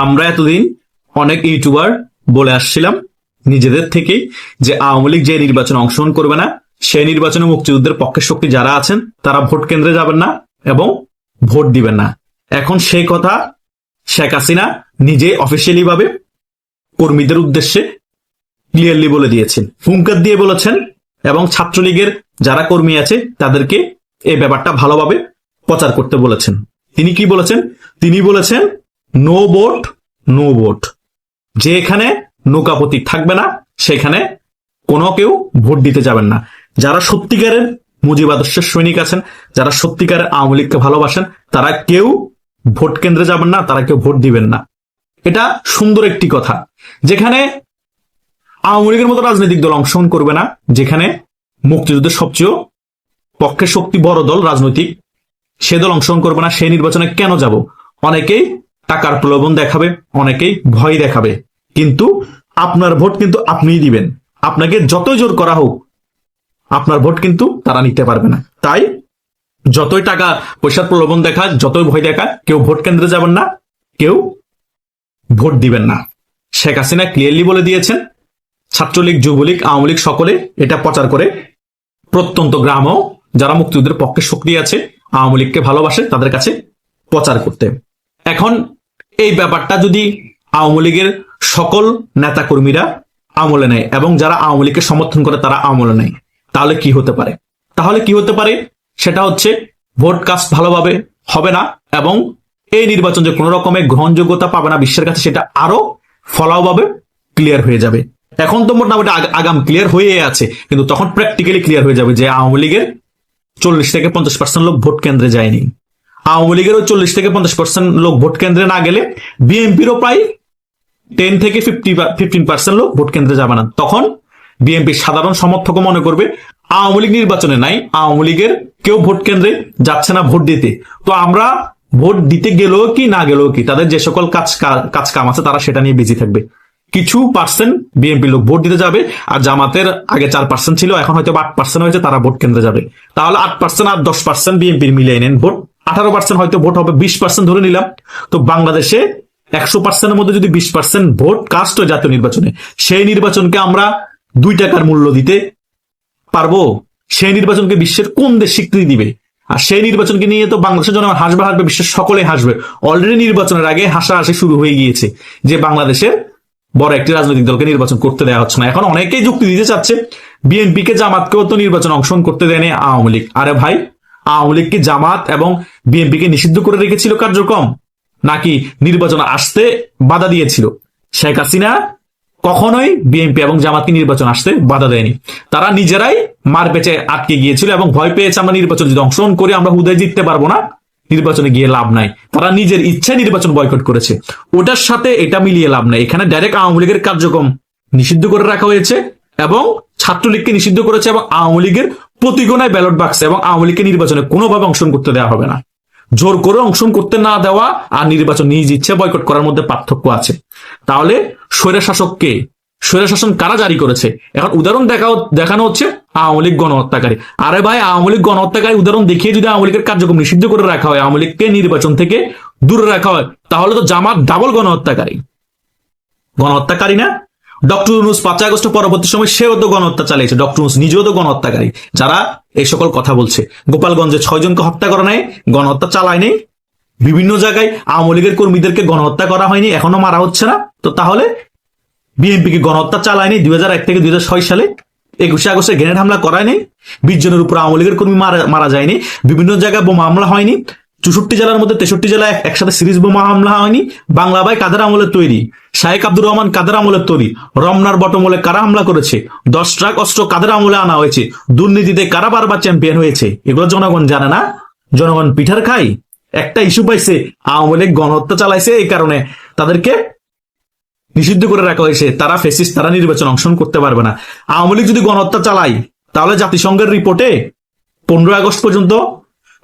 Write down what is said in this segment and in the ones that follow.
আমরা এতদিন অনেক ইউটিউবার বলে আসছিলাম নিজেদের থেকে যে আওয়ামী লীগ যে নির্বাচনে অংশগ্রহণ করবে না, সেই নির্বাচনে মুক্তিযুদ্ধের পক্ষের শক্তি যারা আছেন তারা ভোট কেন্দ্রে যাবেন না এবং ভোট দিবেন না। এখন সেই কথা শেখ হাসিনা নিজে অফিসিয়ালি ভাবে কর্মীদের উদ্দেশ্যে ক্লিয়ারলি বলে দিয়েছেন, হুঙ্কার দিয়ে বলেছেন এবং ছাত্রলীগের যারা কর্মী আছে তাদেরকে এই ব্যাপারটা ভালোভাবে প্রচার করতে বলেছেন। তিনি কি বলেছেন? তিনি বলেছেন নো ভোট নো ভোট, যে এখানে নৌকা প্রতীক থাকবে না সেখানে কোনো কেউ ভোট দিতে যাবেন না। যারা সত্যিকারের মুজিব আদর্শের সৈনিক আছেন, যারা সত্যিকারের আওয়ামী লীগকে ভালোবাসেন, তারা কেউ ভোট কেন্দ্রে যাবেন না, তারা কেউ ভোট দিবেন না। এটা সুন্দর একটি কথা, যেখানে আওয়ামী লীগের মতো রাজনৈতিক দল অংশগ্রহণ করবে না, যেখানে মুক্তিযুদ্ধের সবচেয়ে পক্ষের শক্তি বড় দল রাজনৈতিক, সে দল অংশগ্রহণ করবে না। সেই নির্বাচনে কেন যাব? অনেকেই টাকার প্রলোভন দেখাবে, অনেকেই ভয় দেখাবে, কিন্তু আপনার ভোট কিন্তু আপনিই দিবেন। আপনাকে যতই জোর করা হোক আপনার ভোট কিন্তু তারা নিতে পারবে না। তাই যতই টাকা পয়সার প্রলোভন দেখা, যতই ভয় দেখা, কেউ ভোট কেন্দ্রে যাবেন না, কেউ ভোট দিবেন না। শেখ হাসিনা ক্লিয়ারলি বলে দিয়েছেন। ছাত্রলীগ, যুবলীগ, আওয়ামী লীগ সকলে এটা প্রচার করে প্রত্যন্ত গ্রামও যারা মুক্তিযুদ্ধের পক্ষে শক্তি আছে, আওয়ামী লীগকে ভালোবাসে, তাদের কাছে প্রচার করতে। এখন এই ব্যাপারটা যদি আওয়ামী লীগের সকল নেতা কর্মীরা আমলে নেয় এবং যারা আওয়ামী লীগকে সমর্থন করে তারা আমলে নেয়, তাহলে কি হতে পারে? সেটা হচ্ছে ভোট কাস্ট ভালোভাবে হবে না এবং এই নির্বাচন যে কোনো রকমের গ্রহণযোগ্যতা পাবে না বিশ্বের কাছে, সেটা আরো ফলাওভাবে ক্লিয়ার হয়ে যাবে। এখন তো মোটামুটি আগাম ক্লিয়ার হয়ে আছে, কিন্তু তখন প্র্যাকটিক্যালি ক্লিয়ার হয়ে যাবে যে আওয়ামী লীগের 40 থেকে 50% লোক ভোট কেন্দ্রে যায়নি। আওয়ামী লীগের 40 থেকে 50% লোক ভোট কেন্দ্রে না গেলে বিএনপিরও প্রায় 10 থেকে 15% লোক ভোট কেন্দ্রে যাবে না। তখন বিএনপির সাধারণ সমর্থক মনে করবে আওয়ামী লীগ নির্বাচনে নাই, আওয়ামী লীগের কেউ ভোট কেন্দ্রে যাচ্ছে না ভোট দিতে, তো আমরা ভোট দিতে গেলেও কি না গেলেও কি, তাদের যে সকল কাজ কাম আছে তারা সেটা নিয়ে বিজি থাকবে। কিছু পার্সেন্ট বিএনপি লোক ভোট দিতে যাবে, আর জামাতের আগে 4% ছিল, এখন হয়তো 8% হয়েছে, তারা ভোট কেন্দ্রে যাবে। তাহলে 8% আর 10% বিএনপির মিলিয়ে নেন ভোট, 18% হয়তো ভোট হবে, 20% ধরে নিলাম। তো বাংলাদেশে 100%-এর মধ্যে যদি 20% ভোট কাস্ট হয় জাতীয় নির্বাচনে, সেই নির্বাচনকে আমরা 2 টাকার মূল্য দিতে পারবো? সেই নির্বাচনকে বিশ্বের কোন দেশ স্বীকৃতি দিবে? আর সেই নির্বাচনকে নিয়ে তো বাংলাদেশের জন্য হাসবে, বিশ্বের সকলে হাসবে। অলরেডি নির্বাচনের আগে হাসাহাসি শুরু হয়ে গিয়েছে যে বাংলাদেশের বড় একটি রাজনৈতিক দলকে নির্বাচন করতে দেওয়া হচ্ছে না। এখন অনেকেই যুক্তি দিতে চাচ্ছে বিএনপিকে, জামাতকেও তো নির্বাচন অংশগ্রহণ করতে দেয়নি আওয়ামী লীগ। আরে ভাই, আওয়ামী লীগকে জামাত এবং বিএনপিকে নিষিদ্ধ করে রেখেছিল কার্যক্রম, নাকি নির্বাচন আসতে বাধা দিয়েছিল? শেখ হাসিনা কখনোই বিএনপি এবং জামাতকে নির্বাচন আসতে বাধা দেয়নি। তারা নিজেরাই মার পেঁচে আটকে গিয়েছিল এবং ভয় পেয়েছে আমরা নির্বাচন যদি অংশগ্রহণ করি আমরা হুদায় জিততে পারবো না, নির্বাচনে গিয়ে লাভ নাই। তারা নিজের ইচ্ছায় নির্বাচন বয়কট করেছে। ওটার সাথে এটা মিলিয়ে লাভ নাই। এখানে ডাইরেক্ট আওয়ামী লীগের কার্যক্রম নিষিদ্ধ করে রাখা হয়েছে এবং ছাত্রলীগকে নিষিদ্ধ করেছে এবং আওয়ামী লীগের প্রতিগণায় ব্যালট বাক্স এবং আওয়ামী লীগকে নির্বাচনে কোনোভাবে অংশগ্রহণ করতে দেওয়া হবে না। জোর করে অংশগ্রহণ করতে না দেওয়া আর নির্বাচন নিজ ইচ্ছে বয়কট করার মধ্যে পার্থক্য আছে। তাহলে স্বৈরশাসককে, স্বৈরশাসন কারা জারি করেছে? এখন উদাহরণ দেখানো হচ্ছে আওয়ামী লীগ গণহত্যাকারী। আরে ভাই, আওয়ামী লীগ গণহত্যাকারী উদাহরণ দেখিয়ে যদি আওয়ামী লীগের কার্যক্রম নিষিদ্ধ করে রাখা হয়, আওয়ামী লীগকে নির্বাচন থেকে দূরে রাখা হয়, তাহলে তো জামাত ডাবল গণহত্যাকারী না? ডক্টর ইউনূস 5 আগস্ট পরবর্তী সময় সেও তো গণহত্যা চালিয়েছে, ডক্টর ইউনূস নিজেও তো গণহত্যাকারী। যারা এই সকল কথা বলছে, গোপালগঞ্জে 6 জনকে হত্যা করা নাই, গণহত্যা চালায় নেই, বিভিন্ন জায়গায় আওয়ামী লীগের কর্মীদেরকে গণহত্যা করা হয়নি, এখনো মারা হচ্ছে না, তো তাহলে বিএনপিকে গণহত্যা চালায়নি 2001 থেকে 2006 সালে? 21 আগস্টে গ্রেনেড হামলা করায় নেই, 20 জনের উপর আওয়ামী লীগের কর্মী মারা যায়নি, বিভিন্ন জায়গায় বোমা হামলা হয়নি, 64 জেলার মধ্যে 63 জেলায় একসাথে সিরিজ বোমা হামলা হয়নি। বাংলা ভাই কাদের আমলের তৈরি, শাহেক আব্দুর রহমান কাদের আমলের তৈরি, রমনার বটমূলে কারা হামলা করেছে, 10 ট্রাক অস্ত্র কাদের আমলে আনা হয়েছে, দুর্নীতিতে কারা বারবার চ্যাম্পিয়ন হয়েছে, এগুলো জনগণ জানে না? জনগণ পিঠার খায়। একটা ইস্যু পাইছে আওয়ামী লীগ গণহত্যা চালাইছে, এই কারণে তাদেরকে নিষিদ্ধ করে রাখা হয়েছে, তারা ফেসিস্ট, তারা নির্বাচন অংশগ্রহণ করতে পারবে না। আওয়ামী লীগ যদি গণহত্যা চালায় তাহলে জাতিসংঘের রিপোর্টে 15 আগস্ট পর্যন্ত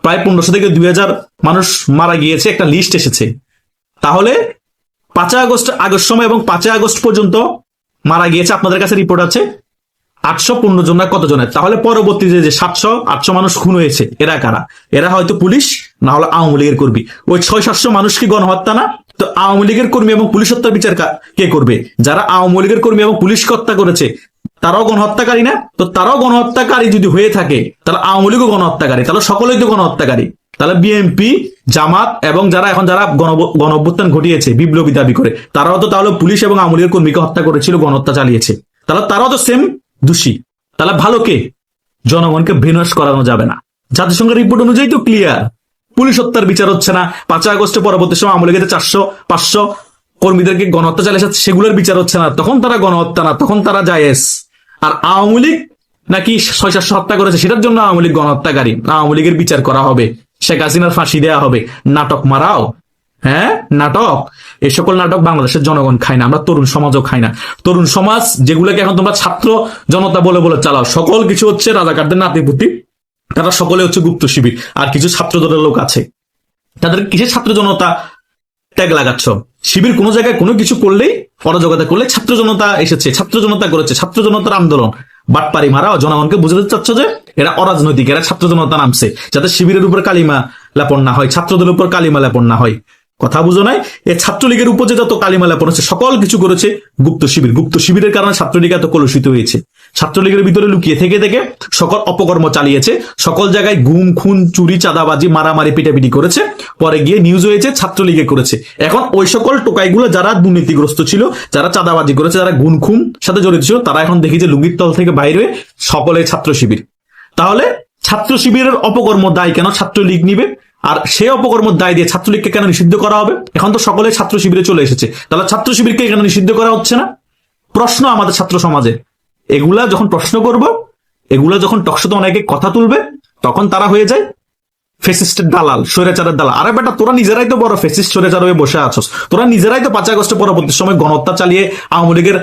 প্রায় 1500 থেকে 2000 মানুষ মারা গিয়েছে একটা লিস্ট এসেছে। তাহলে 5 আগস্ট সময় এবং 5 আগস্ট পর্যন্ত মারা গিয়েছে, আপনাদের কাছে রিপোর্ট আছে 815 জন না কত জনের। তাহলে পরবর্তীতে যে 700-800 মানুষ খুন হয়েছে, এরা কারা? এরা হয়তো পুলিশ, না হলে আওয়ামী লীগের কর্মী। ওই 600-700 মানুষ কি গণহত্যা না? তো আওয়ামী লীগের কর্মী এবং পুলিশ হত্যার বিচার কে করবে? যারা আওয়ামী লীগের কর্মী এবং পুলিশকে হত্যা করেছে তারাও গণহত্যাকারী না? তো তারাও গণহত্যাকারী যদি হয়ে থাকে তাহলে আওয়ামী লীগও গণহত্যাকারী, তাহলে সকলেই তো গণহত্যাকারী। তাহলে বিএনপি, জামাত এবং যারা গণ অভ্যুত্থান ঘটিয়েছে বিপ্লবী দাবি করে, তারাও তো তাহলে পুলিশ এবং আওয়ামী লীগের কর্মীকে হত্যা করেছিল, গণহত্যা চালিয়েছে, তাহলে তারাও তো সেম দোষী। তাহলে ভালো কে? জনগণকে ব্রেনওয়াশ করানো যাবে না। জাতিসংঘের রিপোর্ট অনুযায়ী তো ক্লিয়ার, পুলিশ হত্যার বিচার হচ্ছে না। 5 আগস্টের পরবর্তী সময় আওয়ামী লীগের 400-500 কর্মীদেরকে গণহত্যা চালিয়েছে, সেগুলোর বিচার হচ্ছে না, তখন তারা গণহত্যা না, তখন তারা জায়েজ। আর আওয়ামী লীগ নাকি 600-700 হত্যা করেছে, সেটার জন্য আওয়ামী লীগ গণহত্যাকারী, আওয়ামী লীগের বিচার করা হবে, শেখ হাসিনার ফাঁসি দেওয়া হবে। নাটক মারাও, হ্যাঁ নাটক। এই সকল নাটক বাংলাদেশের জনগণ খায় না, আমরা তরুণ সমাজও খায় না। তরুণ সমাজ যেগুলোকে এখন তোমরা ছাত্র জনতা বলে বলে চালাও, সকল কিছু হচ্ছে রাজাকারদের নাতিপুতি, তারা সকলে হচ্ছে গুপ্ত শিবির। আর কিছু ছাত্র দলের লোক আছে, তাদের কিসের ছাত্র জনতা ট্যাগ লাগাচ্ছ? শিবির কোনো জায়গায় কোনো কিছু করলেই, অরাজকতা করলে ছাত্র জনতা এসেছে, ছাত্র জনতা করেছে, ছাত্র জনতার আন্দোলন। বাটপারি মারাও, জনগণকে বুঝাতে চাচ্ছ যে এরা অরাজনৈতিক, এরা ছাত্র জনতা নামছে, যাতে শিবিরের উপর কালিমা লেপন না হয়, ছাত্রদের উপর কালিমা লেপন না হয়। কথা বুঝো নাই? এই ছাত্রলীগের উপর যে যত কালিমা লেপন হচ্ছে, সকল কিছু করেছে গুপ্ত শিবির। গুপ্ত শিবিরের কারণে ছাত্রলীগ এত কলুষিত হয়েছে। ছাত্রলীগের ভিতরে লুকিয়ে থেকে থেকে সকল অপকর্ম চালিয়েছে, সকল জায়গায় গুম খুন চুরি চাঁদাবাজি মারামারি পিটাপিটি করেছে, পরে গিয়ে নিউজ হয়েছে ছাত্রলীগে করেছে। এখন ওই সকল টোকাইগুলো যারা দুর্নীতিগ্রস্ত ছিল, যারা চাঁদাবাজি করেছে, যারা গুম খুন সাথে জড়িত ছিল, তারা এখন দেখি যে লুঙ্গির তল থেকে বাইরে হয়ে সকলে ছাত্র শিবির। তাহলে ছাত্র শিবিরের অপকর্ম দায় কেন ছাত্রলীগ নিবে? আর সেই অপকর্ম দায় দিয়ে ছাত্রলীগকে কেন নিষিদ্ধ করা হবে? এখন তো সকলে ছাত্র শিবিরে চলে এসেছে, তাহলে ছাত্র শিবিরকে কেন নিষিদ্ধ করা হচ্ছে না? প্রশ্ন আমাদের ছাত্র সমাজে। এগুলা যখন প্রশ্ন করব, এগুলা যখন টকশোতে অনেকে কথা তুলবে, তখন তারা হয়ে যায় ফেসিস্টের দালাল, স্বৈরাচারের দালাল। আরে বেটা, তোরা নিজেরাই তো বড় ফেসিস্ট স্বৈরাচার হয়ে বসে আছস। তোরা নিজেরাই তো 5 আগস্টের পরবর্তী সময় গণহত্যা চালিয়ে আওয়ামী লীগের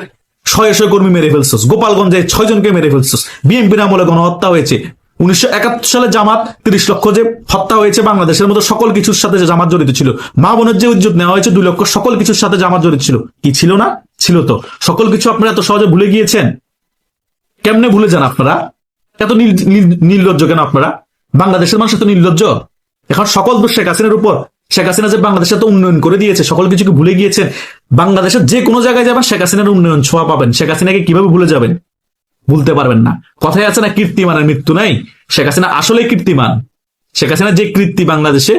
100 কর্মী মেরে ফেলছস, গোপালগঞ্জে 6 জনকে মেরে ফেলছস, বিএনপির আমলে গণহত্যা হয়েছে, 1971 সালে জামাত 30 লক্ষ যে হত্যা হয়েছে, বাংলাদেশের মতো সকল কিছুর সাথে যে জামাত জড়িত ছিল, মা বোনের যে ইজ্জত নেওয়া হয়েছে 2 লক্ষ, সকল কিছুর সাথে জামাত জড়িত ছিল। কি ছিল না? ছিল তো। সকল কিছু আপনারা এত সহজে ভুলে গিয়েছেন? কেমনে ভুলে যান আপনারা? এত নির্লজ্জ কেন আপনারা? বাংলাদেশের মানুষ এত নির্লজ্জ? এখন সকল দোষ শেখ হাসিনার উপর। শেখ হাসিনা যে বাংলাদেশে তো উন্নয়ন করে দিয়েছে, সকল কিছুকে ভুলে গিয়েছেন। বাংলাদেশের যে কোনো জায়গায় যাবেন শেখ হাসিনার উন্নয়ন ছোঁয়া পাবেন। শেখ হাসিনাকে কিভাবে ভুলে যাবেন? ভুলতে পারবেন না। কথায় আছে না, কীর্তিমানের মৃত্যু নাই। শেখ হাসিনা আসলে কীর্তিমান। শেখ হাসিনা যে কীর্তি বাংলাদেশে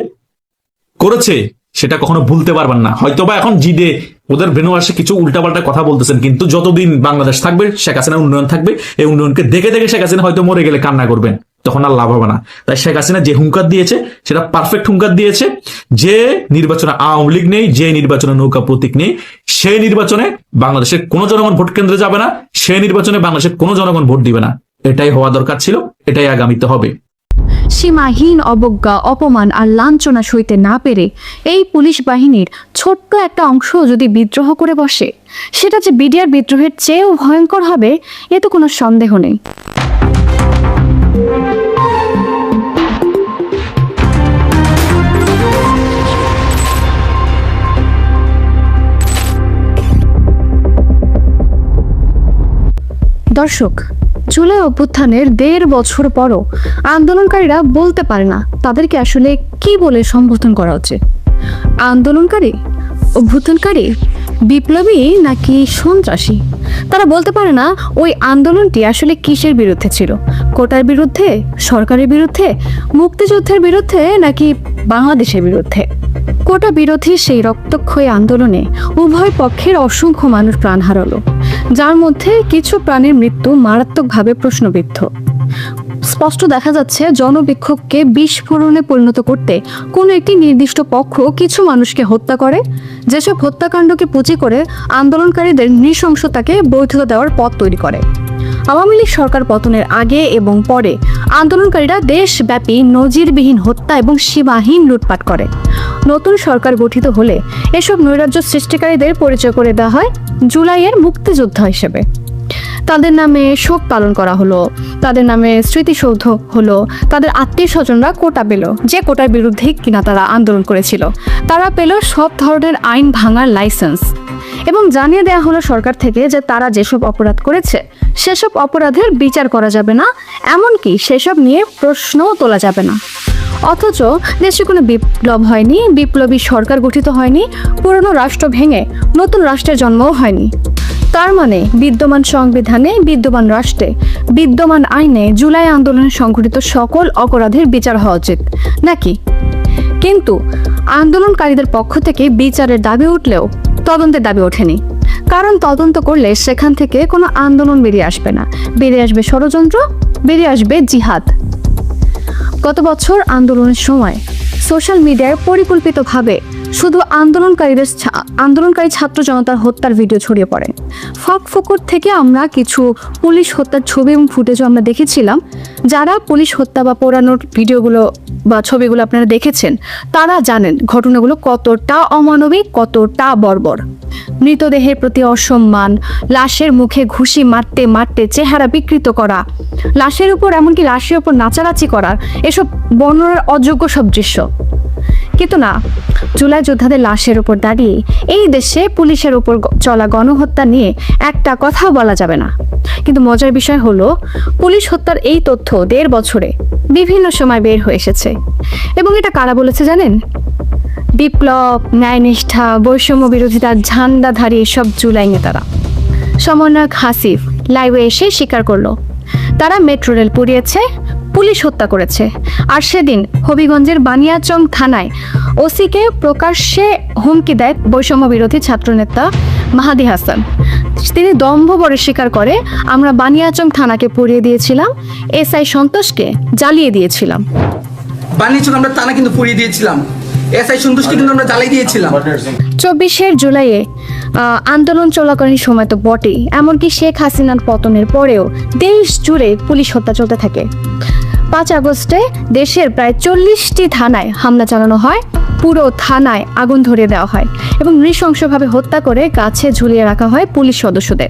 করেছে সেটা কখনো ভুলতে পারবেন না। হয়তোবা এখন জিদে ওদের ব্রেনওয়াশে কিছু উল্টাপাল্টা কথা বলতেছেন, কিন্তু যতদিন বাংলাদেশ থাকবে শেখ হাসিনার উন্নয়ন থাকবে। এই উন্নয়নকে দেখে দেখে শেখ হাসিনা হয়তো মরে গেলে কান্না করবেন, তখন আর লাভ হবে না। তাই শেখ হাসিনা যে হুঙ্কার দিয়েছে সেটা পারফেক্ট হুঙ্কার দিয়েছে। যে নির্বাচনে আওয়ামী লীগ নেই, যে নির্বাচনে নৌকা প্রতীক নেই, সেই নির্বাচনে বাংলাদেশের কোনো জনগণ ভোট কেন্দ্রে যাবে না, সেই নির্বাচনে বাংলাদেশের কোনো জনগণ ভোট দিবে না। এটাই হওয়া দরকার ছিল, এটাই আগামীতে হবে। সীমাহীন অবজ্ঞা, অপমান আর লাঞ্ছনা সইতে না পেরে এই পুলিশ বাহিনীর ছোট্ট একটা অংশ যদি বিদ্রোহ করে বসে, সেটা যে বিডিআর বিদ্রোহের চেয়েও ভয়ঙ্কর হবে এ তো কোনো সন্দেহ নেই। দর্শক, জুলাই অভ্যুত্থানের 1.5 বছর পরও আন্দোলনকারীরা বলতে পারে না তাদেরকে আসলে কি বলে সম্বোধন করা উচিত। আন্দোলনকারী, অভ্যুত্থানকারী, বিপ্লবী নাকি সন্ত্রাসী? তারা বলতে পারে না ওই আন্দোলনটি আসলে কিসের বিরুদ্ধে ছিল, কোটার বিরুদ্ধে, সরকারের বিরুদ্ধে, মুক্তিযুদ্ধের বিরুদ্ধে নাকি বাংলাদেশের বিরুদ্ধে। কোটা বিরোধী সেই রক্তক্ষয়ী আন্দোলনে উভয় পক্ষের অসংখ্য মানুষ প্রাণ হারালো, যার মধ্যে কিছু প্রাণের মৃত্যু মারাত্মকভাবে প্রশ্নবিদ্ধ। স্পষ্ট দেখা যাচ্ছে জনবিক্ষোভকে বিস্ফোরণে পরিণত করতে কোনো একটি নির্দিষ্ট পক্ষ কিছু মানুষকে হত্যা করে, যেসব হত্যাকাণ্ডকে পুঁজি করে আন্দোলনকারীদের নৃশংসতাকে বৈধতা দেওয়ার পথ তৈরি করে। আওয়ামী লীগ সরকার পতনের আগে এবং পরে আন্দোলনকারীরা দেশব্যাপী নজিরবিহীন হত্যা এবং সীমাহীন লুটপাট করে। নতুন সরকার গঠিত হলে এসব নৈরাজ্য সৃষ্টিকারীদের পরিচয় করে দেওয়া হয় জুলাইয়ের মুক্তিযোদ্ধা হিসেবে। তাদের নামে শোক পালন করা হলো, তাদের নামে স্মৃতিসৌধ হলো, তাদের আত্মীয় স্বজনরা কোটা পেল, যে কোটার বিরুদ্ধে কিনা তারা আন্দোলন করেছিল। তারা পেল সব ধরনের আইন ভাঙার লাইসেন্স এবং জানিয়ে দেওয়া হলো সরকার থেকে যে তারা যেসব অপরাধ করেছে সেসব অপরাধের বিচার করা যাবে না, এমনকি সেসব নিয়ে প্রশ্নও তোলা যাবে না। অথচ দেশে কোনো বিপ্লব হয়নি, বিপ্লবী সরকার গঠিত হয়নি, পুরনো রাষ্ট্র ভেঙে নতুন রাষ্ট্রের জন্মও হয়নি। তার মানে বিদ্যমান সংবিধানে, বিদ্যমান রাষ্ট্রে, বিদ্যমান আইনে জুলাই আন্দোলনে সংঘটিত সকল অপরাধের বিচার হওয়া উচিত নাকি? কিন্তু আন্দোলনকারীদের পক্ষ থেকে বিচারের দাবি উঠলেও তদন্তের দাবি ওঠেনি। কারণ তদন্ত করলে সেখান থেকে কোনো আন্দোলন বেরিয়ে আসবে না, বেরিয়ে আসবে ষড়যন্ত্র, বেরিয়ে আসবে জিহাদ। গত বছর আন্দোলনের সময় সোশ্যাল মিডিয়ায় পরিকল্পিতভাবে শুধু আন্দোলনকারী ছাত্র জনতার হত্যার ভিডিও ছড়িয়ে পড়ে। ফকর থেকে আমরা কিছু পুলিশ হত্যার ছবি এবং ফুটেজও আমরা দেখেছিলাম। যারা পুলিশ হত্যা বা পোড়ানোর ভিডিওগুলো বা ছবিগুলো আপনারা দেখেছেন তারা জানেন ঘটনাগুলো কতটা অমানবিক, কতটা বর্বর। মৃতদেহের প্রতি অসম্মান, লাশের মুখে ঘুষি মারতে মারতে চেহারা বিকৃত করা, লাশের উপর এমনকি লাশের উপর নাচানাচি করা, এসব বর্ণনার অযোগ্য সব দৃশ্য। কিন্তু না, জুলাই যোদ্ধাদের লাশের উপর দাঁড়িয়ে এই দেশে পুলিশের উপর চলা গণহত্যা নিয়ে একটা কথাও বলা যাবে না। কিন্তু মজার বিষয় হলো পুলিশ হত্যার এই তথ্য 1.5 বছরে বিভিন্ন সময় বের হয়ে এসেছে। এবং এটা কারা বলেছে জানেন? বিপ্লব, ন্যায়নিষ্ঠা, বৈষম্য বিরোধিতার ঝান্ডাধারী সব জুলাই নেতারা। সমন্বয়ক হাসিফ লাইভে এসে স্বীকার করলো তারা মেট্রো রেল পুড়িয়েছে, পুলিশ হত্যা করেছে। আর সেদিন হবিগঞ্জের বানিয়াচং থানায় ওসিকে প্রকাশ্যে হুমকি দেয় বৈষম্য বিরোধী ছাত্রনেতা মাহাদি হাসান। তিনি দম্ভ ভরে স্বীকার করে, আমরা বানিয়াচং থানাকে পুড়িয়ে দিয়েছিলাম, এসআই সন্তোষকে জ্বালিয়ে দিয়েছিলাম। বানিয়াচং আমরা থানা কিন্তু পুড়িয়ে দিয়েছিলাম, এসআই সন্তোষকে কিন্তু আমরা জ্বালিয়ে দিয়েছিলাম। 24 জুলাইয়ে আন্দোলন চলাকালীন সময় তো বটেই, এমনকি শেখ হাসিনার পতনের পরেও দেশ জুড়ে পুলিশ হত্যা চলতে থাকে। 5 আগস্টে দেশের প্রায় 40টি থানায় হামলা চালানো হয়, পুরো থানায় আগুন ধরিয়ে দেওয়া হয় এবং নৃশংসভাবে হত্যা করে গাছে ঝুলিয়ে রাখা হয় পুলিশ সদস্যদের।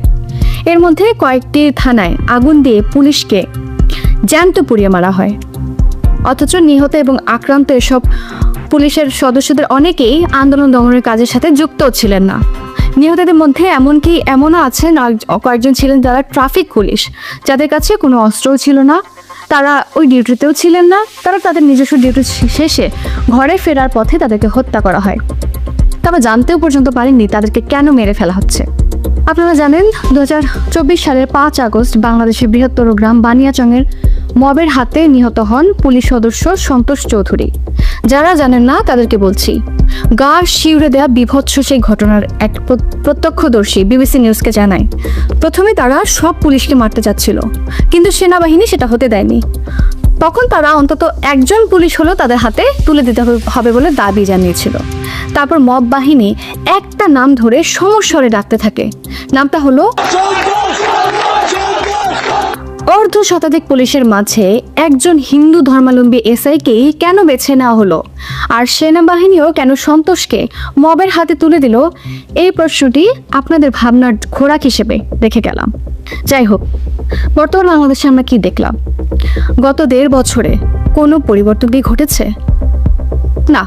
এর মধ্যে কয়েকটি থানায় আগুন দিয়ে পুলিশকে জ্যান্ত পুড়িয়ে মারা হয়। অথচ নিহত এবং আক্রান্ত এসব পুলিশের সদস্যদের অনেকেই আন্দোলন দমনের কাজের সাথে যুক্ত ছিলেন না। নিহতদের মধ্যে এমনও আছেন কয়েকজন ছিলেন যারা ট্রাফিক পুলিশ, যাদের কাছে কোনো অস্ত্রও ছিল না, তারা ওই ডিউটিতেও ছিলেন না, তারা তাদের নিজস্ব ডিউটি শেষে ঘরে ফেরার পথে তাদেরকে হত্যা করা হয়। তবে জানতেও পর্যন্ত পারেননি তাদেরকে কেন মেরে ফেলা হচ্ছে। আপনারা জানেন 2024 সালের 5 আগস্ট বাংলাদেশের বৃহত্তর গ্রাম বানিয়াচংয়ের মবের হাতে নিহত হন পুলিশ সদস্য সন্তোষ চৌধুরী। যারা জানেন না তাদেরকে বলছি, গা শিউরে দেয়া বিভৎস সেই ঘটনার এক প্রত্যক্ষদর্শী বিবিসি নিউজকে জানায়, প্রথমে তারা সব পুলিশকে মারতে চাচ্ছিল, কিন্তু সেনাবাহিনী সেটা হতে দেয়নি। তখন তারা অন্তত একজন পুলিশ হলো তাদের হাতে তুলে দিতে হবে বলে দাবি জানিয়েছিল। তারপর মব বাহিনী একটা নাম ধরে সমস্বরে ডাকতে থাকে। নামটা হলো অর্ধ শতাধিক পুলিশের মাঝে একজন হিন্দু ধর্মাবলম্বী এসআইকেই কেন বেছে নেওয়া হলো, আর সেনাবাহিনীও কেন সন্তোষকে মবের হাতে তুলে দিল, এই প্রশ্নটি আপনাদের ভাবনার খোরাক হিসেবে রেখে গেলাম। যাই হোক, বর্তমান বাংলাদেশে আমরা কি দেখলাম? গত 1.5 বছরে কোনো পরিবর্তন কি ঘটেছে? না,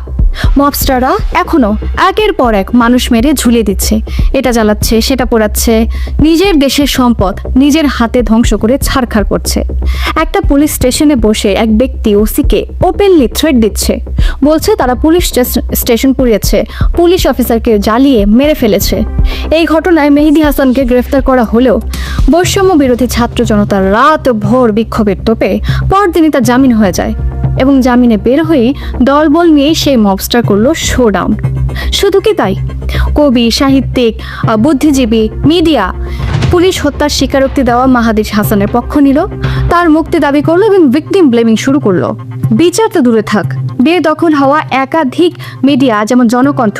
মবস্টাররা এখনো একের পর এক মানুষ মেরে ঝুলিয়ে দিচ্ছে, এটা জ্বালাচ্ছে, সেটা পোড়াচ্ছে, নিজের দেশের সম্পদ নিজের হাতে ধ্বংস করে ছারখার করছে। একটা পুলিশ স্টেশনে বসে এক ব্যক্তি ওসিকে ওপেনলি থ্রেট দিচ্ছে, বলছে তারা পুলিশ স্টেশন পুড়িয়েছে, পুলিশ অফিসারকে জ্বালিয়ে মেরে ফেলেছে। এই ঘটনায় মেহেদী হাসানকে গ্রেফতার করা হলেও বৈষম্য বিরোধী ছাত্র জনতার রাত ভোর বিক্ষোভের তোপে পরদিনই তার জামিন হয়ে যায় এবং জামিনে বের হয়ে দলবল নিয়ে সেই মবস্টার করলো শোডাউন। শুধু কি তাই, কবি, সাহিত্যিক, বুদ্ধিজীবী, মিডিয়া পুলিশ হত্যার স্বীকারোক্তি দেওয়া মাহাদি হাসানের পক্ষ নিল, তার মুক্তি দাবি করলো এবং ভিকটিম ব্লেমিং শুরু করলো। বিচার তো দূরে থাক, বেদখল হওয়া একাধিক মিডিয়া যেমন জনকণ্ঠ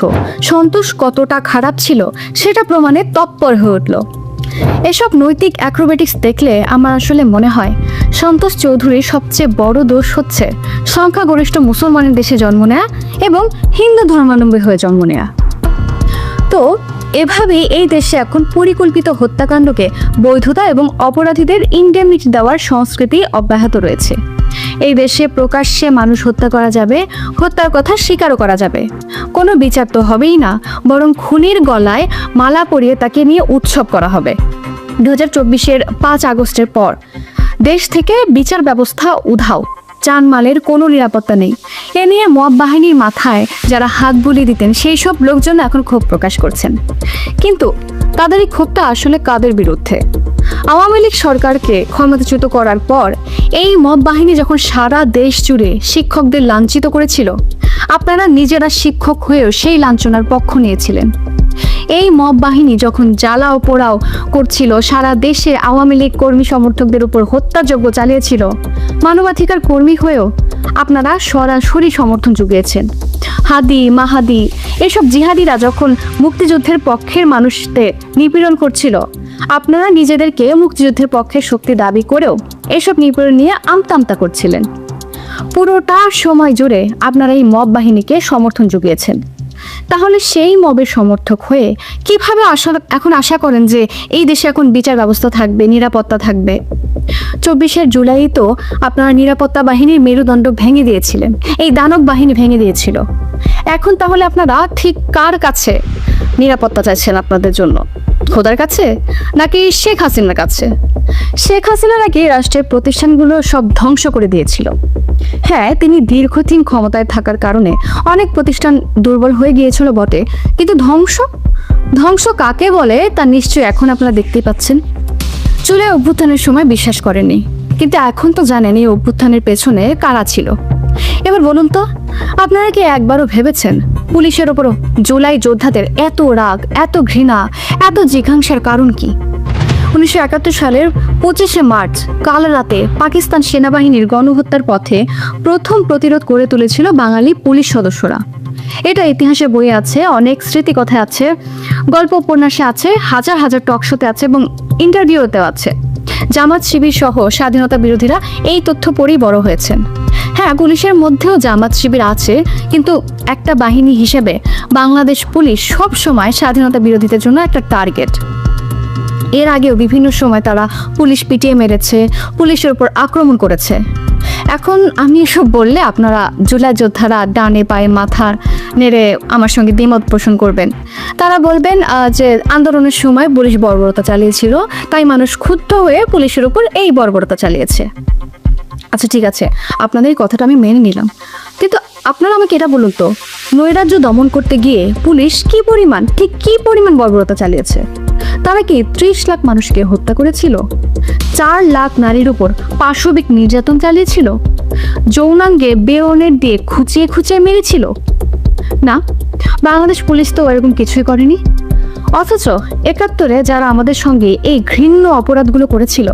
সন্তোষ কতটা খারাপ ছিল সেটা প্রমাণে তৎপর হয়ে উঠল। এসব নৈতিক অ্যাক্রোবেটিক্স দেখলে আমার আসলে মনে হয় সন্তোষ চৌধুরীর সবচেয়ে বড় দোষ হচ্ছে সংখ্যাগরিষ্ঠ মুসলমানের দেশে জন্ম নেয়া এবং হিন্দু ধর্মাবলম্বী হয়ে জন্ম নেয়া। তো এভাবেই এই দেশে এখন পরিকল্পিত হত্যাকাণ্ডকে বৈধতা এবং অপরাধীদের ইনডেমনিটি দেওয়ার সংস্কৃতি অব্যাহত রয়েছে। এই দেশে প্রকাশ্যে মানুষ হত্যা করা যাবে, হত্যার কথা স্বীকারও করা যাবে, কোনো বিচার তো হবেই না, বরং খুনির গলায় মালা পরিয়ে তাকে নিয়ে উৎসব করা হবে। 2024 5 আগস্টের পর দেশ থেকে বিচার ব্যবস্থা উধাও। জানমালের কোনো নিরাপত্তা নেই। এ নিয়ে মব বাহিনীর মাথায় যারা হাত বুলিয়ে দিতেন সেই সব লোকজন এখন ক্ষোভ প্রকাশ করছেন। কিন্তু তাদের এই ক্ষোভটা আসলে কাদের বিরুদ্ধে? আওয়ামী লীগ সরকারকে ক্ষমতাচ্যুত করার পর এই মব বাহিনী যখন সারা দেশ জুড়ে শিক্ষকদের লাঞ্ছিত করেছিল, আপনারা নিজেরা শিক্ষক হয়েও সেই লাঞ্ছনার পক্ষ নিয়েছিলেন। এই মব বাহিনী যখন জ্বালাও পোড়াও করছিল, সারা দেশে আওয়ামী লীগ কর্মী সমর্থকদের উপর হত্যাযজ্ঞ চালিয়েছিল, মানবাধিকার কর্মী হয়েও আপনারা সরাসরি সমর্থন জুগিয়েছেন। হাদি মাহাদি এসব জিহাদিরা যখন মুক্তিযুদ্ধের পক্ষের মানুষদের নিপীড়ন করছিল, আপনারা নিজেদেরকে মুক্তিযুদ্ধের পক্ষে শক্তি দাবি করেও এসব নিপীড়ন নিয়ে আমতা করছিলেন। পুরোটা সময় জুড়ে আপনারা এই মব বাহিনীকে সমর্থন জুগিয়েছেন। তাহলে সেই মবের সমর্থক হয়ে কিভাবে এখন আশা করেন যে এই দেশে এখন বিচার ব্যবস্থা থাকবে, নিরাপত্তা থাকবে? 24শে জুলাই তো আপনারা নিরাপত্তা বাহিনীর মেরুদণ্ড ভেঙে দিয়েছিলেন, এই দানব বাহিনী ভেঙে দিয়েছিল। এখন তাহলে আপনারা ঠিক কার কাছে নিরাপত্তা চাইছেন আপনাদের জন্য? খোদার কাছে নাকি শেখ হাসিনার কাছে? শেখ হাসিনা নাকি রাষ্ট্রের প্রতিষ্ঠানগুলো সব ধ্বংস করে দিয়েছিল। হ্যাঁ, তিনি দীর্ঘদিন ক্ষমতায় থাকার কারণে অনেক প্রতিষ্ঠান দুর্বল হয়ে গিয়েছিল বটে, কিন্তু ধ্বংস কাকে বলে তা নিশ্চয়ই এখন আপনারা দেখতেই পাচ্ছেন। জুলাই অভ্যুত্থানের সময় বিশ্বাস করেননি, কিন্তু এখন তো জানেন এই অভ্যুত্থানের পেছনে কারা ছিল। এবার বলুন তো, আপনারা কি একবারও ভেবেছেন পুলিশের ওপরও জুলাই যোদ্ধাদের এত রাগ, এত ঘৃণা, এত জিঘাংসার কারণ কি? 1971 সালের 25শে মার্চ কাল রাতে পাকিস্তান সেনাবাহিনীর গণহত্যার পথে প্রথম প্রতিরোধ করে তুলেছিল বাঙালি পুলিশ সদস্যরা। এটা ইতিহাসে বইয়ে আছে, অনেক স্মৃতিকথায় আছে, গল্প উপন্যাসে আছে, হাজার হাজার টকশোতে আছে এবং ইন্টারভিউতেও আছে। জামাত শিবির সহ স্বাধীনতা বিরোধীরা এই তথ্য পড়েই বড় হয়েছেন। হ্যাঁ, পুলিশের মধ্যেও জামাত শিবির আছে, কিন্তু একটা বাহিনী হিসেবে বাংলাদেশ পুলিশ সব সময় স্বাধীনতা বিরোধীদের জন্য একটা টার্গেট। এর আগেও বিভিন্ন সময় তারা পুলিশ পিটিয়ে মেরেছে, পুলিশের উপর আক্রমণ করেছে। এখন আমি এসব বললে আপনারা জুলাই যোদ্ধারা ডানে পায়ে মাথা নেড়ে আমার সঙ্গে দ্বিমত পোষণ করবেন। তারা বলবেন যে আন্দোলনের সময় পুলিশ বর্বরতা চালিয়েছিল, তাই মানুষ ক্ষুব্ধ হয়ে পুলিশের উপর এই বর্বরতা চালিয়েছে। আচ্ছা ঠিক আছে, আপনাদের এই কথাটা আমি মেনে নিলাম, কিন্তু আপনারা আমাকে এটা বলুন তো, নৈরাজ্য দমন করতে গিয়ে পুলিশ ঠিক কি পরিমাণ বর্বরতা চালিয়েছে? তারা কি 30 লাখ মানুষকে হত্যা করেছিল? 4 লাখ নারীর উপর পাশবিক নির্যাতন চালিয়েছিল? যৌনাঙ্গে বেয়নেট দিয়ে খুঁচিয়ে মেরেছিল? না, বাংলাদেশ পুলিশ তো এরকম কিছুই করেনি। অথচ 71-এ যারা আমাদের সঙ্গে এই ঘৃণ্য অপরাধগুলো করেছিল,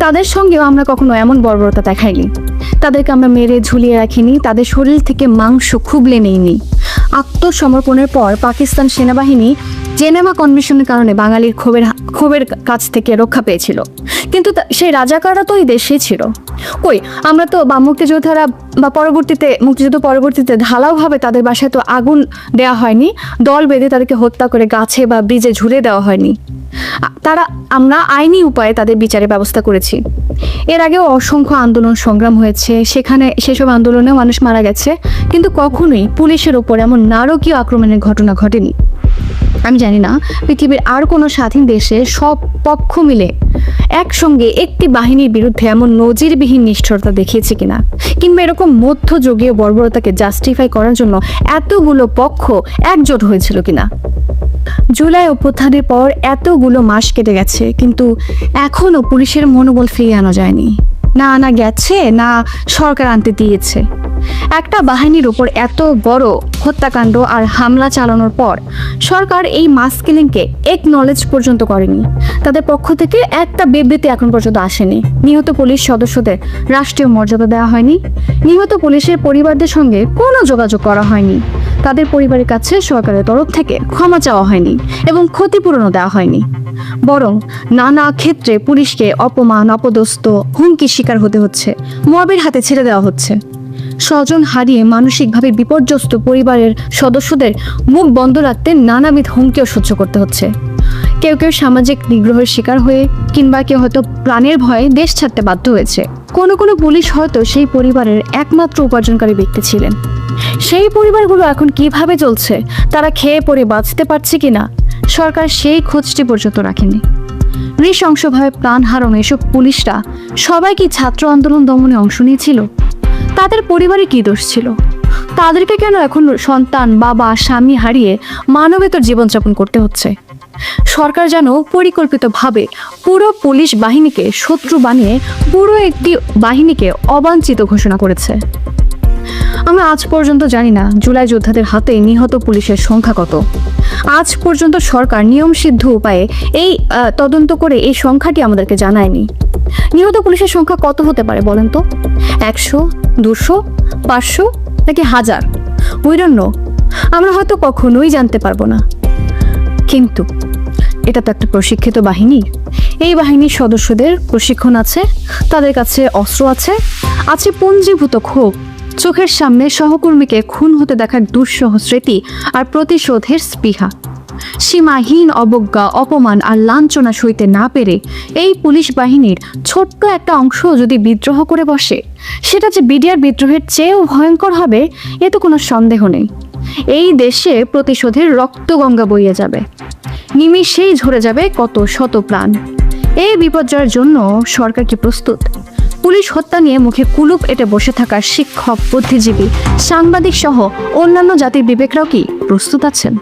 তাদের সঙ্গেও আমরা কখনো এমন বর্বরতা দেখাইনি। তাদেরকে আমরা মেরে ঝুলিয়ে রাখিনি, তাদের শরীর থেকে মাংস খুবলে নেইনি। আত্মসমর্পণের পর পাকিস্তান সেনাবাহিনী জেনেভা কনভেনশনের কারণে বাঙালির ক্ষোভের কাছ থেকে রক্ষা পেয়েছিল, কিন্তু সেই রাজাকাররা তো এই দেশেই ছিল। কই, আমরা তো মুক্তিযোদ্ধারা মুক্তিযুদ্ধ পরবর্তীতে ঢালাওভাবে তাদের বাসায় তো আগুন দেওয়া হয়নি, দল বেঁধে তাদেরকে হত্যা করে গাছে বা ব্রিজে ঝুলে দেওয়া হয়নি। আমরা আইনি উপায়ে তাদের বিচারের ব্যবস্থা করেছি। এর আগেও অসংখ্য আন্দোলন সংগ্রাম হয়েছে, সেসব আন্দোলনে মানুষ মারা গেছে, কিন্তু কখনোই পুলিশের ওপর এমন নারকীয় আক্রমণের ঘটনা ঘটেনি। আমি জানি না পৃথিবীর আর কোনো স্বাধীন দেশে সব পক্ষ মিলে একসঙ্গে একটি বাহিনীর বিরুদ্ধে এমন নজিরবিহীন নিষ্ঠুরতা দেখিয়েছে কিনা, কিংবা এরকম মধ্যযুগীয় বর্বরতাকে জাস্টিফাই করার জন্য এতগুলো পক্ষ একজোট হয়েছিল কিনা। জুলাই অভ্যুত্থানের পর এতগুলো মাস কেটে গেছে, কিন্তু এখনো পুলিশের মনোবল ফিরিয়ে আনা যায়নি। না গেছে, না সরকার আনতে দিয়েছে। একটা বাহিনীর উপর এত বড় হত্যাকাণ্ড আর হামলা চালানোর পর সরকার এই মাস কিলিংকে একনলেজ পর্যন্ত করেনি। তাদের পক্ষ থেকে একটা বিবৃতি এখন পর্যন্ত আসেনি। নিহত পুলিশ সদস্যদের রাষ্ট্রীয় মর্যাদা দেওয়া হয়নি। নিহত পুলিশের পরিবারদের সঙ্গে কোনো যোগাযোগ করা হয়নি। তাদের পরিবারের কাছে সরকারের তরফ থেকে ক্ষমা চাওয়া হয়নি এবং ক্ষতিপূরণও দেওয়া হয়নি। বরং নানা ক্ষেত্রে পুলিশকে অপমান, অপদস্থ, হুমকির শিকার হতে হচ্ছে, মবের হাতে ছেড়ে দেওয়া হচ্ছে। স্বজন হারিয়ে মানসিকভাবে বিপর্যস্ত পরিবারের সদস্যদের মুখ বন্ধ রাখতে নানাবিধ হুমকিও সহ্য করতে হচ্ছে। কেউ সামাজিক নিগ্রহের শিকার হয়ে, কিংবা কেউ হয়তো প্রাণের ভয়ে দেশ ছাড়তে বাধ্য হয়েছে। কোনো পুলিশ হয়তো সেই পরিবারের একমাত্র উপার্জনকারী ব্যক্তি ছিলেন। সেই পরিবারগুলো এখন কিভাবে চলছে, তারা খেয়ে পরে বাঁচতে পারছে কিনা, সরকার সেই খোঁজটি পর্যন্ত রাখেনি। নৃশংসভাবে প্রাণ হারানো এসব পুলিশরা সবাই কি ছাত্র আন্দোলন দমনে অংশ নিয়েছিল? তাদের পরিবারে কি দোষ ছিল? তাদেরকে কেন এখন সন্তান, বাবা, স্বামী হারিয়ে মানবেতর জীবনযাপন করতে হচ্ছে? সরকার যেন পরিকল্পিতভাবে পুরো পুলিশ বাহিনীকে শত্রু বানিয়ে পুরো একটি বাহিনীকে অবাঞ্ছিত ঘোষণা করেছে। আমরা আজ পর্যন্ত জানি না জুলাই যোদ্ধাদের হাতে নিহত পুলিশের সংখ্যা কত। আজ পর্যন্ত সরকার নিয়মসিদ্ধ উপায়ে এই তদন্ত করে এই সংখ্যাটি আমাদেরকে জানায়নি। নিহত পুলিশের সংখ্যা কত হতে পারে বলেন তো? 100, 200, 500 নাকি 1000? We don't know. আমরা হয়তো কখনোই জানতে পারবো না। কিন্তু এটা তো একটা প্রশিক্ষিত বাহিনী। এই বাহিনীর সদস্যদের প্রশিক্ষণ আছে, তাদের কাছে অস্ত্র আছে, আছে পুঞ্জীভূত ক্ষোভ, চোখের সামনে সহকর্মীকে খুন হতে দেখার দুঃসহ স্মৃতি আর প্রতিশোধের স্পৃহা। সীমাহীন অবজ্ঞা, অপমান আর লাঞ্ছনা সইতে না পেরে এই পুলিশ বাহিনীর ছোট্ট একটা অংশ যদি বিদ্রোহ করে বসে, সেটা যে বিডিআর বিদ্রোহের চেয়েও ভয়ঙ্কর হবে এ তো কোনো সন্দেহ নেই। এই দেশে প্রতিশোধের রক্তগঙ্গা বইয়ে যাবে, নিমিষেই ঝরে যাবে কত শত প্রাণ। এই বিপর্যয়ের জন্য সরকার কি প্রস্তুত? পুলিশ হত্যা নিয়ে মুখে কুলুপ এঁটে বসে থাকা শিক্ষক, বুদ্ধিজীবী, সাংবাদিক সহ অন্যান্য জাতির বিবেকরাও কি প্রস্তুত আছেন?